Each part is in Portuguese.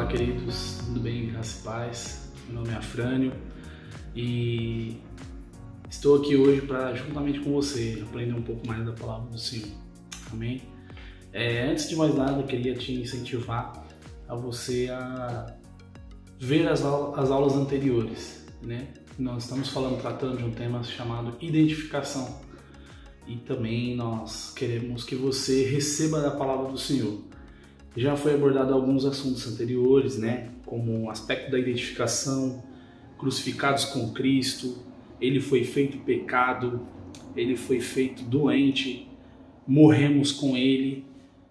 queridos, tudo bem? Graça e paz. Meu nome é Afrânio e estou aqui hoje para, juntamente com você, aprender um pouco mais da palavra do Senhor. Amém? Antes de mais nada, eu queria te incentivar a você a ver as aulas anteriores, né? Nós estamos tratando de um tema chamado identificação e também nós queremos que você receba da palavra do Senhor. Já foi abordado alguns assuntos anteriores, né? Como o aspecto da identificação, crucificados com Cristo, ele foi feito pecado, ele foi feito doente, morremos com ele,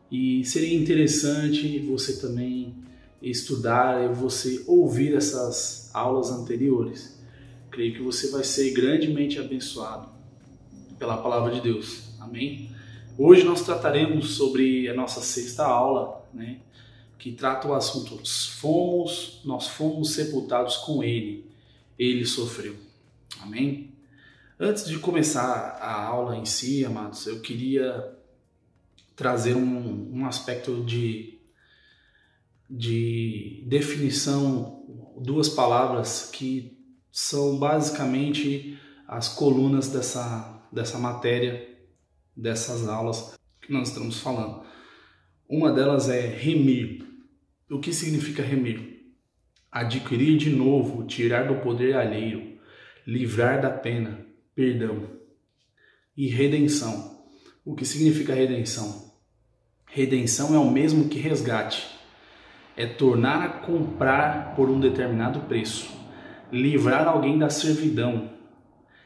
e seria interessante você também estudar e você ouvir essas aulas anteriores. Creio que você vai ser grandemente abençoado pela palavra de Deus. Amém? Hoje nós trataremos sobre a nossa sexta aula, né, que trata o assunto nós fomos sepultados com ele, ele sofreu. Amém? Antes de começar a aula em si, amados, eu queria trazer um aspecto de definição, duas palavras que são basicamente as colunas dessa matéria, dessas aulas que nós estamos falando. Uma delas é remir. O que significa remir? Adquirir de novo, tirar do poder alheio, livrar da pena, perdão. E redenção. O que significa redenção? Redenção é o mesmo que resgate. É tornar a comprar por um determinado preço. Livrar alguém da servidão.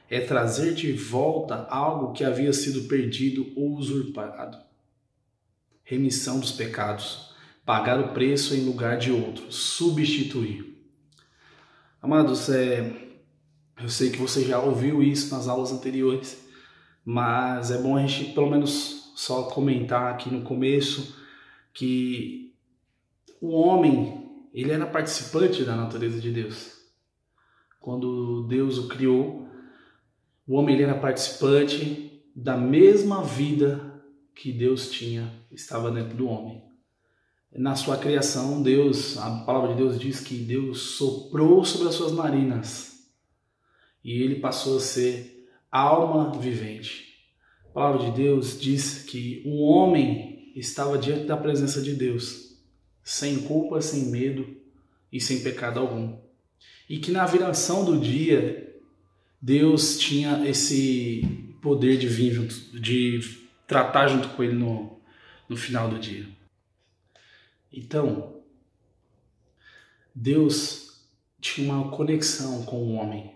É trazer de volta algo que havia sido perdido ou usurpado. Remissão dos pecados. Pagar o preço em lugar de outro. Substituir. Amados, eu sei que você já ouviu isso nas aulas anteriores, mas é bom a gente pelo menos só comentar aqui no começo que o homem, ele era participante da natureza de Deus. Quando Deus o criou, o homem ele era participante da mesma vida que Deus tinha, estava dentro do homem. Na sua criação, a palavra de Deus diz que Deus soprou sobre as suas narinas e ele passou a ser alma vivente. A palavra de Deus diz que o homem estava diante da presença de Deus, sem culpa, sem medo e sem pecado algum. E que na viração do dia, Deus tinha esse poder de vir junto, de tratar junto com ele no final do dia. Então, Deus tinha uma conexão com o homem,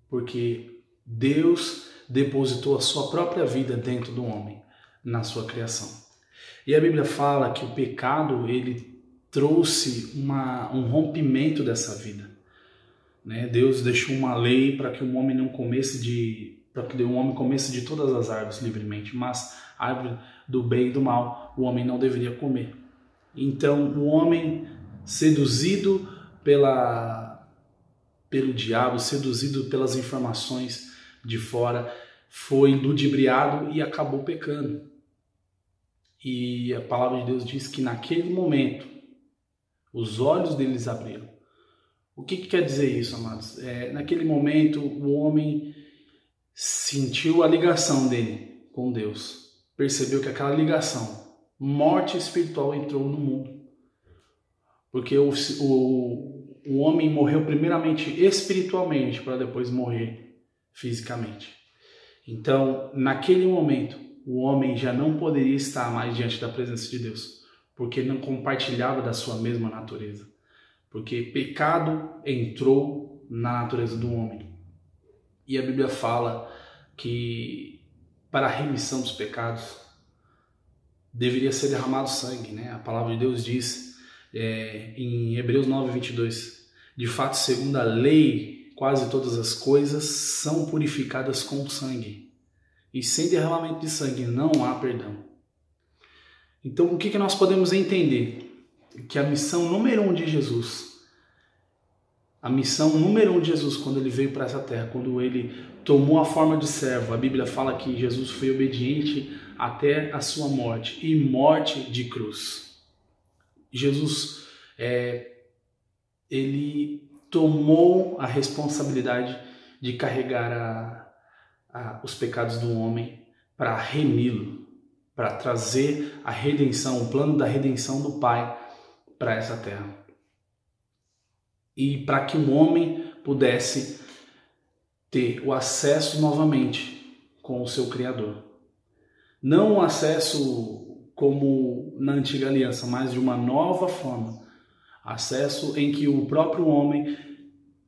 porque Deus depositou a sua própria vida dentro do homem, na sua criação. E a Bíblia fala que o pecado, ele trouxe um rompimento dessa vida. Né? Deus deixou uma lei para que o homem não comesse de todas as árvores livremente, mas a árvore do bem e do mal o homem não deveria comer. Então o homem, seduzido pelo diabo, seduzido pelas informações de fora, foi ludibriado e acabou pecando. E a palavra de Deus diz que naquele momento os olhos deles abriram. O que quer dizer isso, amados? Naquele momento o homem sentiu a ligação dele com Deus. Percebeu que aquela ligação, morte espiritual, entrou no mundo. Porque o homem morreu primeiramente espiritualmente para depois morrer fisicamente. Então, naquele momento, o homem já não poderia estar mais diante da presença de Deus, porque não compartilhava da sua mesma natureza. Porque pecado entrou na natureza do homem. E a Bíblia fala que para a remissão dos pecados deveria ser derramado sangue, né? A palavra de Deus diz em Hebreus 9:22, de fato, segundo a lei, quase todas as coisas são purificadas com sangue. E sem derramamento de sangue não há perdão. Então, o que nós podemos entender? Que a missão número 1 de Jesus, quando ele veio para essa terra, quando ele tomou a forma de servo, a Bíblia fala que Jesus foi obediente até a sua morte, e morte de cruz. Jesus ele tomou a responsabilidade de carregar os pecados do homem para remi-lo, para trazer a redenção, o plano da redenção do Pai para essa terra. E para que o homem pudesse ter o acesso novamente com o seu Criador. Não um acesso como na antiga aliança, mas de uma nova forma. Acesso em que o próprio homem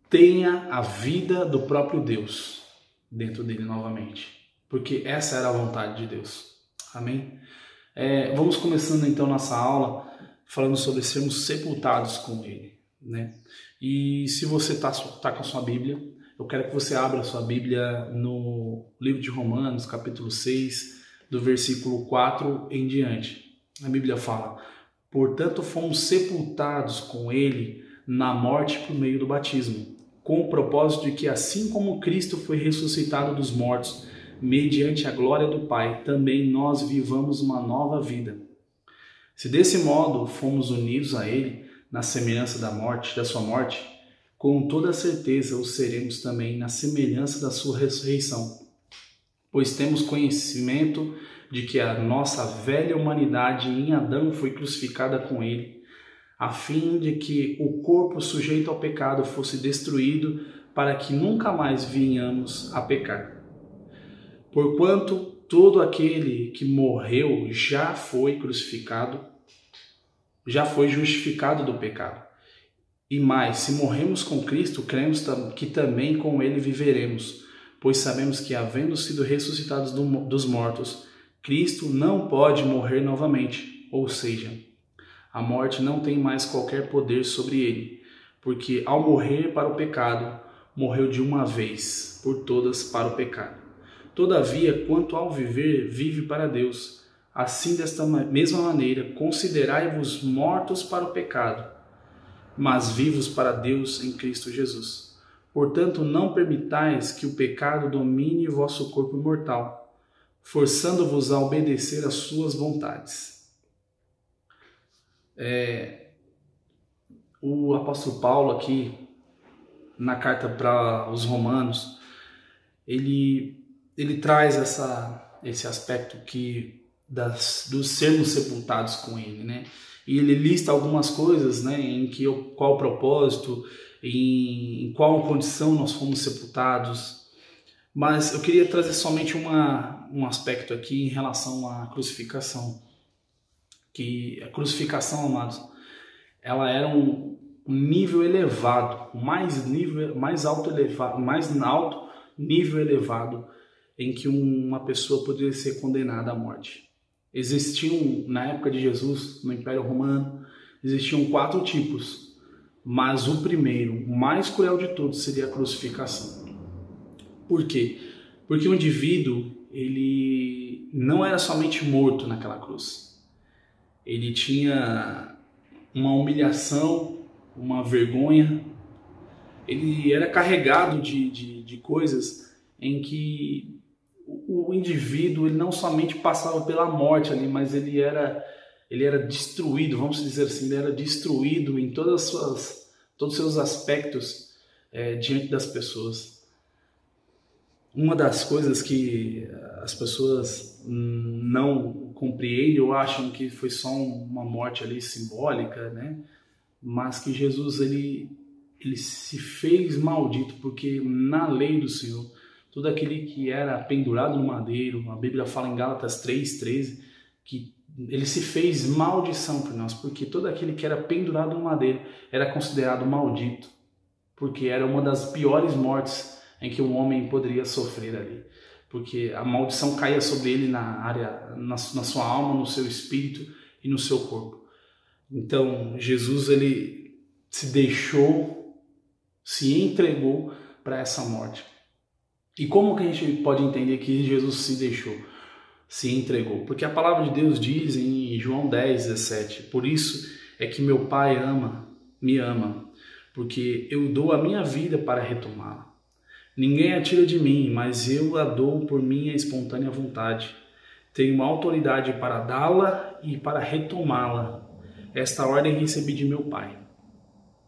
tenha a vida do próprio Deus dentro dele novamente. Porque essa era a vontade de Deus. Amém? Vamos começando então nossa aula falando sobre sermos sepultados com Ele, né? E se você está com a sua Bíblia, eu quero que você abra a sua Bíblia no livro de Romanos, capítulo 6, do versículo 4 em diante. A Bíblia fala: portanto fomos sepultados com Ele na morte por meio do batismo, com o propósito de que assim como Cristo foi ressuscitado dos mortos, mediante a glória do Pai, também nós vivamos uma nova vida. Se desse modo fomos unidos a Ele, na semelhança da sua morte, com toda certeza o seremos também na semelhança da sua ressurreição. Pois temos conhecimento de que a nossa velha humanidade em Adão foi crucificada com Ele, a fim de que o corpo sujeito ao pecado fosse destruído, para que nunca mais venhamos a pecar. Porquanto todo aquele que morreu já foi crucificado, já foi justificado do pecado. E mais, se morremos com Cristo, cremos que também com Ele viveremos, pois sabemos que, havendo sido ressuscitados dos mortos, Cristo não pode morrer novamente, ou seja, a morte não tem mais qualquer poder sobre Ele, porque ao morrer para o pecado, morreu de uma vez por todas para o pecado. Todavia, quanto ao viver, vive para Deus. Assim, desta mesma maneira, considerai-vos mortos para o pecado, mas vivos para Deus em Cristo Jesus. Portanto, não permitais que o pecado domine vosso corpo mortal, forçando-vos a obedecer às suas vontades. O apóstolo Paulo aqui, na carta para os Romanos, ele traz esse aspecto dos sermos sepultados com Ele, né? E ele lista algumas coisas, né? Qual o propósito, em qual condição nós fomos sepultados. Mas eu queria trazer somente um aspecto aqui em relação à crucificação. Que a crucificação, amados, ela era um nível elevado, mais alto nível elevado em que uma pessoa poderia ser condenada à morte. Existiam, na época de Jesus, no Império Romano, existiam 4 tipos, mas o primeiro, o mais cruel de todos, seria a crucificação. Por quê? Porque o indivíduo, ele não era somente morto naquela cruz. Ele tinha uma humilhação, uma vergonha, ele era carregado de coisas em que o indivíduo ele não somente passava pela morte ali, mas ele era destruído, vamos dizer assim, ele era destruído em todos os seus aspectos diante das pessoas. Uma das coisas que as pessoas não compreendem ou acham que foi só uma morte ali simbólica, né? Mas que Jesus ele se fez maldito, porque na lei do Senhor, todo aquele que era pendurado no madeiro, a Bíblia fala em Gálatas 3:13, que ele se fez maldição por nós, porque todo aquele que era pendurado no madeiro era considerado maldito, porque era uma das piores mortes em que um homem poderia sofrer ali, porque a maldição caía sobre ele na sua alma, no seu espírito e no seu corpo. Então Jesus ele se entregou para essa morte. E como que a gente pode entender que Jesus se entregou? Porque a palavra de Deus diz em João 10:17, por isso é que meu Pai me ama, porque eu dou a minha vida para retomá-la. Ninguém a tira de mim, mas eu a dou por minha espontânea vontade. Tenho autoridade para dá-la e para retomá-la. Esta ordem recebi de meu Pai.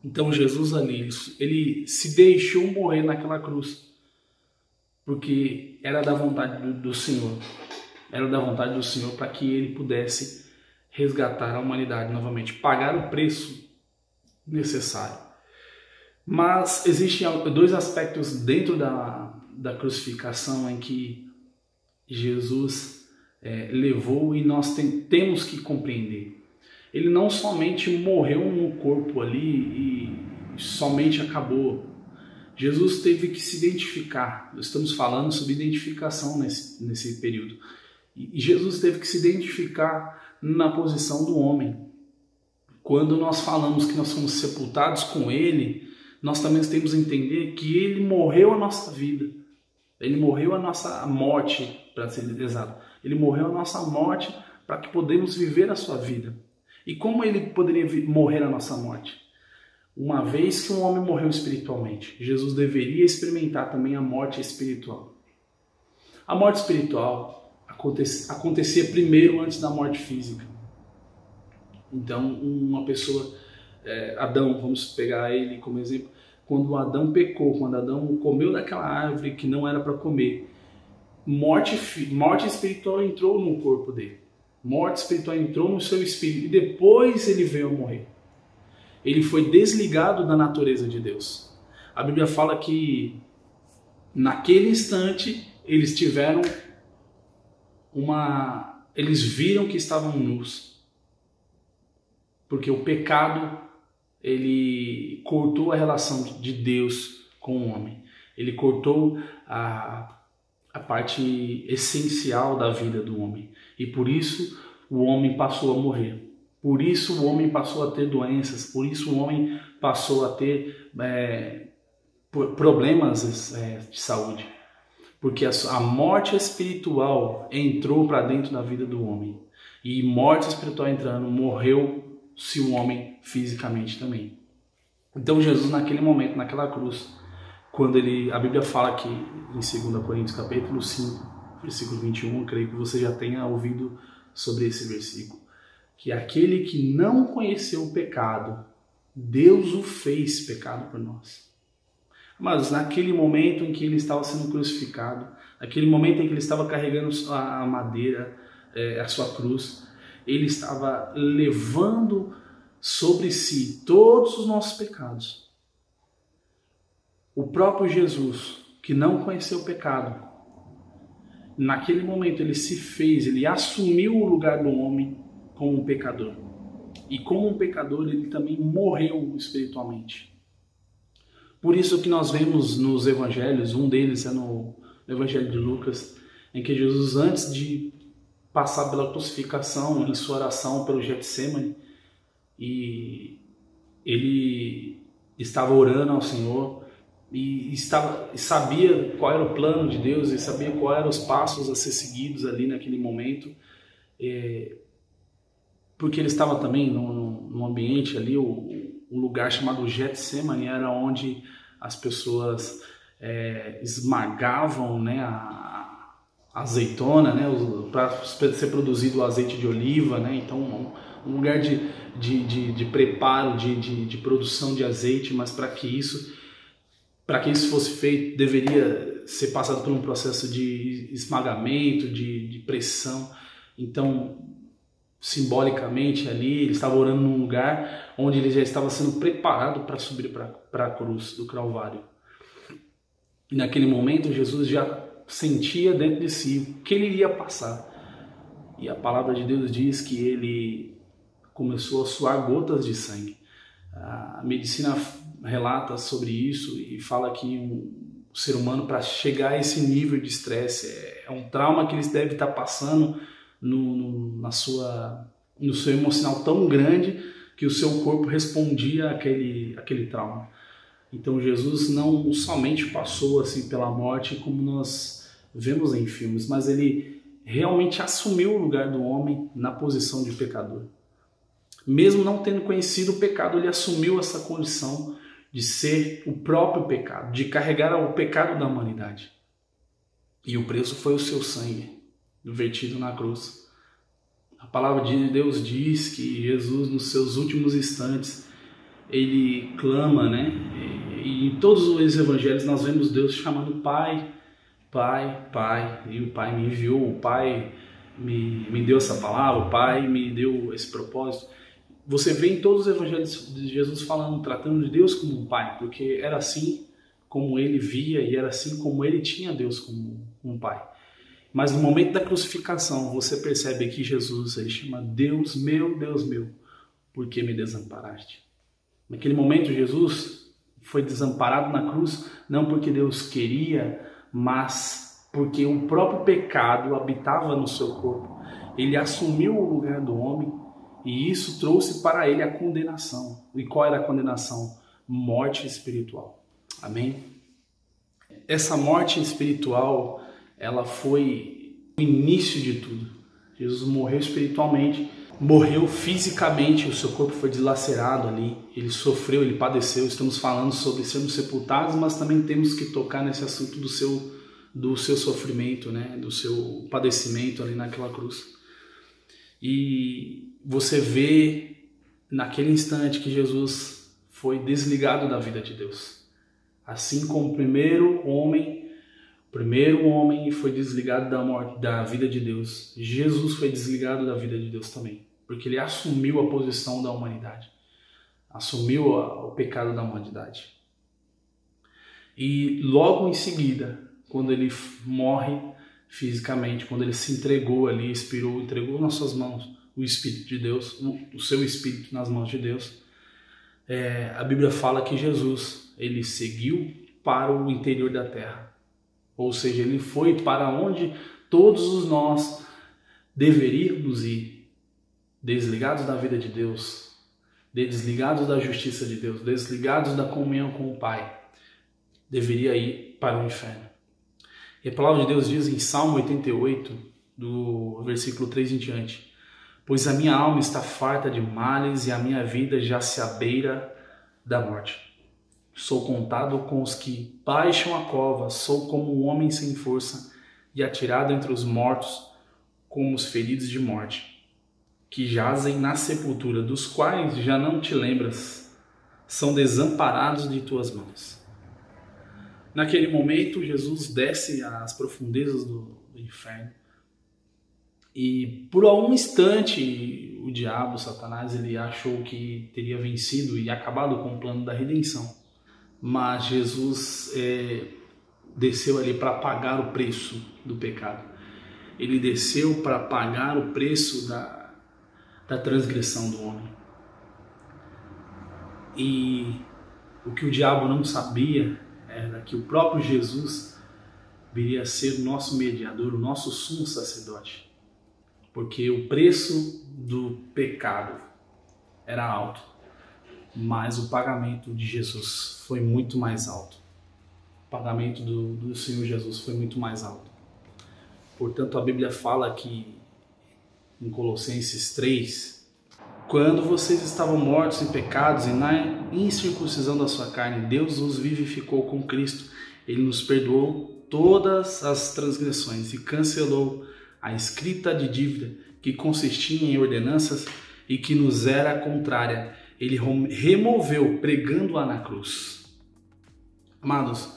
Então Jesus ali, ele se deixou morrer naquela cruz, porque era da vontade do Senhor. Era da vontade do Senhor para que ele pudesse resgatar a humanidade novamente, pagar o preço necessário. Mas existem dois aspectos dentro da crucificação em que Jesus levou e nós temos que compreender. Ele não somente morreu no corpo ali e somente acabou. Jesus teve que se identificar. Estamos falando sobre identificação nesse período. E Jesus teve que se identificar na posição do homem. Quando nós falamos que nós somos sepultados com Ele, nós também temos que entender que Ele morreu a nossa vida. Ele morreu a nossa morte, para ser exato. Ele morreu a nossa morte para que podemos viver a sua vida. E como Ele poderia morrer a nossa morte? Uma vez que um homem morreu espiritualmente, Jesus deveria experimentar também a morte espiritual. A morte espiritual acontecia primeiro antes da morte física. Então, uma pessoa, Adão, vamos pegar ele como exemplo, quando Adão pecou, quando Adão comeu daquela árvore que não era para comer, morte espiritual entrou no corpo dele. Morte espiritual entrou no seu espírito e depois ele veio a morrer. Ele foi desligado da natureza de Deus. A Bíblia fala que naquele instante eles tiveram eles viram que estavam nus. Porque o pecado, ele cortou a relação de Deus com o homem. Ele cortou a parte essencial da vida do homem. E por isso o homem passou a morrer. Por isso o homem passou a ter doenças. Por isso o homem passou a ter problemas de saúde. Porque a morte espiritual entrou para dentro da vida do homem. E morte espiritual entrando, morreu-se o homem fisicamente também. Então Jesus naquele momento, naquela cruz, quando a Bíblia fala que em 2 Coríntios capítulo 5, versículo 21, eu creio que você já tenha ouvido sobre esse versículo, que aquele que não conheceu o pecado, Deus o fez pecado por nós. Mas naquele momento em que ele estava sendo crucificado, naquele momento em que ele estava carregando a madeira, a sua cruz, ele estava levando sobre si todos os nossos pecados. O próprio Jesus, que não conheceu o pecado, naquele momento ele assumiu o lugar do homem como um pecador. E como um pecador, ele também morreu espiritualmente. Por isso que nós vemos nos evangelhos, um deles é no Evangelho de Lucas, em que Jesus, antes de passar pela crucificação, em sua oração pelo Getsemane, e ele estava orando ao Senhor, e sabia qual era o plano de Deus, e sabia quais eram os passos a ser seguidos ali naquele momento, porque ele estava também num ambiente ali, um lugar chamado Getsemane, era onde as pessoas esmagavam, né, a azeitona, né, para ser produzido o azeite de oliva, né, então um lugar de preparo, de produção de azeite, mas para que isso fosse feito, deveria ser passado por um processo de esmagamento, de pressão. Então, simbolicamente ali, ele estava orando num lugar onde ele já estava sendo preparado para subir para a cruz do Calvário. E naquele momento Jesus já sentia dentro de si o que ele iria passar. E a palavra de Deus diz que ele começou a suar gotas de sangue. A medicina relata sobre isso e fala que o ser humano, para chegar a esse nível de estresse, é um trauma que ele deve estar passando no seu emocional tão grande que o seu corpo respondia àquele trauma. Então Jesus não somente passou assim pela morte como nós vemos em filmes, mas ele realmente assumiu o lugar do homem na posição de pecador. Mesmo não tendo conhecido o pecado, ele assumiu essa condição de ser o próprio pecado, de carregar o pecado da humanidade. E o preço foi o seu sangue, vertido na cruz. A palavra de Deus diz que Jesus, nos seus últimos instantes, ele clama, né? E em todos os evangelhos nós vemos Deus chamando Pai, Pai, Pai, e o Pai me enviou, o Pai me deu essa palavra, o Pai me deu esse propósito. Você vê em todos os evangelhos de Jesus falando, tratando de Deus como um Pai, porque era assim como ele via e era assim como ele tinha Deus como um Pai. Mas no momento da crucificação, você percebe que Jesus ele chama Deus meu, por que me desamparaste? Naquele momento, Jesus foi desamparado na cruz, não porque Deus queria, mas porque o próprio pecado habitava no seu corpo. Ele assumiu o lugar do homem e isso trouxe para ele a condenação. E qual era a condenação? Morte espiritual. Amém? Essa morte espiritual, ela foi o início de tudo. Jesus morreu espiritualmente, morreu fisicamente, o seu corpo foi dilacerado ali, ele sofreu, ele padeceu. Estamos falando sobre sermos sepultados, mas também temos que tocar nesse assunto do seu sofrimento, né? Do seu padecimento ali naquela cruz. E você vê naquele instante que Jesus foi desligado da vida de Deus. Assim como o primeiro homem foi desligado da vida de Deus, Jesus foi desligado da vida de Deus também, porque ele assumiu a posição da humanidade, assumiu o pecado da humanidade. E logo em seguida, quando ele morre fisicamente, quando ele se entregou ali, entregou nas suas mãos o Espírito de Deus, o seu Espírito nas mãos de Deus, a Bíblia fala que Jesus, ele seguiu para o interior da terra. Ou seja, ele foi para onde todos nós deveríamos ir, desligados da vida de Deus, desligados da justiça de Deus, desligados da comunhão com o Pai, deveria ir para o inferno. E a palavra de Deus diz em Salmo 88, do versículo 3 em diante: pois a minha alma está farta de males e a minha vida já se abeira da morte. Sou contado com os que baixam a cova, sou como um homem sem força e atirado entre os mortos, como os feridos de morte, que jazem na sepultura, dos quais já não te lembras, são desamparados de tuas mãos. Naquele momento, Jesus desce às profundezas do inferno e por algum instante o diabo, Satanás, ele achou que teria vencido e acabado com o plano da redenção. Mas Jesus desceu ali para pagar o preço do pecado. Ele desceu para pagar o preço da transgressão do homem. E o que o diabo não sabia era que o próprio Jesus viria a ser o nosso mediador, o nosso sumo sacerdote. Porque o preço do pecado era alto, mas o pagamento de Jesus foi muito mais alto. O pagamento do Senhor Jesus foi muito mais alto. Portanto, a Bíblia fala que em Colossenses 3, quando vocês estavam mortos em pecados e na incircuncisão da sua carne, Deus os vivificou com Cristo. Ele nos perdoou todas as transgressões e cancelou a escrita de dívida que consistia em ordenanças e que nos era contrária. Ele removeu, pregando-a na cruz. Amados,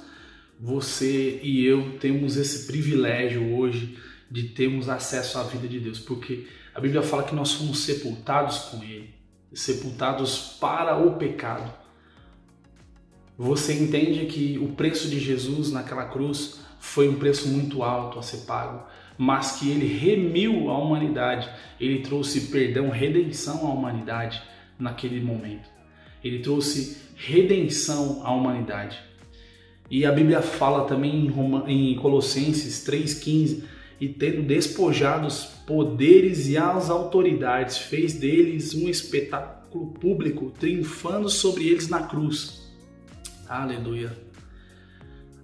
você e eu temos esse privilégio hoje de termos acesso à vida de Deus, porque a Bíblia fala que nós somos sepultados com Ele, sepultados para o pecado. Você entende que o preço de Jesus naquela cruz foi um preço muito alto a ser pago, mas que Ele remiu a humanidade, Ele trouxe perdão, redenção à humanidade naquele momento. Ele trouxe redenção à humanidade. E a Bíblia fala também em Colossenses 3,15, e tendo despojado os poderes e as autoridades, fez deles um espetáculo público, triunfando sobre eles na cruz. Aleluia!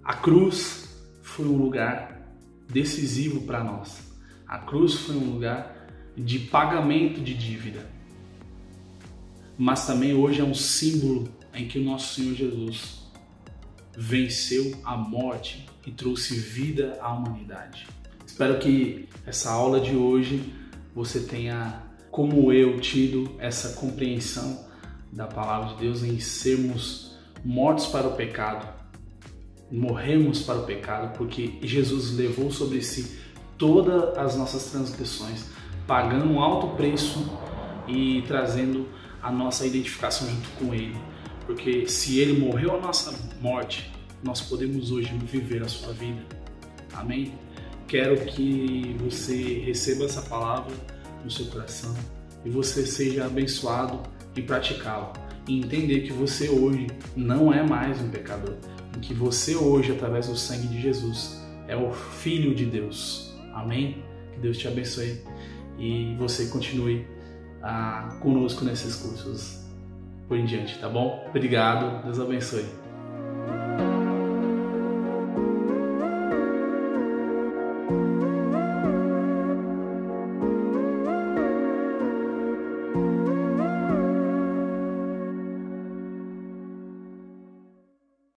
A cruz foi um lugar decisivo para nós. A cruz foi um lugar de pagamento de dívida. Mas também hoje é um símbolo em que o nosso Senhor Jesus venceu a morte e trouxe vida à humanidade. Espero que essa aula de hoje você tenha, como eu, tido essa compreensão da palavra de Deus em sermos mortos para o pecado, morremos para o pecado, porque Jesus levou sobre si todas as nossas transgressões, pagando um alto preço e trazendo a nossa identificação junto com Ele. Porque se Ele morreu a nossa morte, nós podemos hoje viver a sua vida. Amém? Quero que você receba essa palavra no seu coração e você seja abençoado em praticá-la. E entender que você hoje não é mais um pecador. E que você hoje, através do sangue de Jesus, é o Filho de Deus. Amém? Que Deus te abençoe e você continue conosco nesses cursos por em diante, tá bom? Obrigado, Deus abençoe.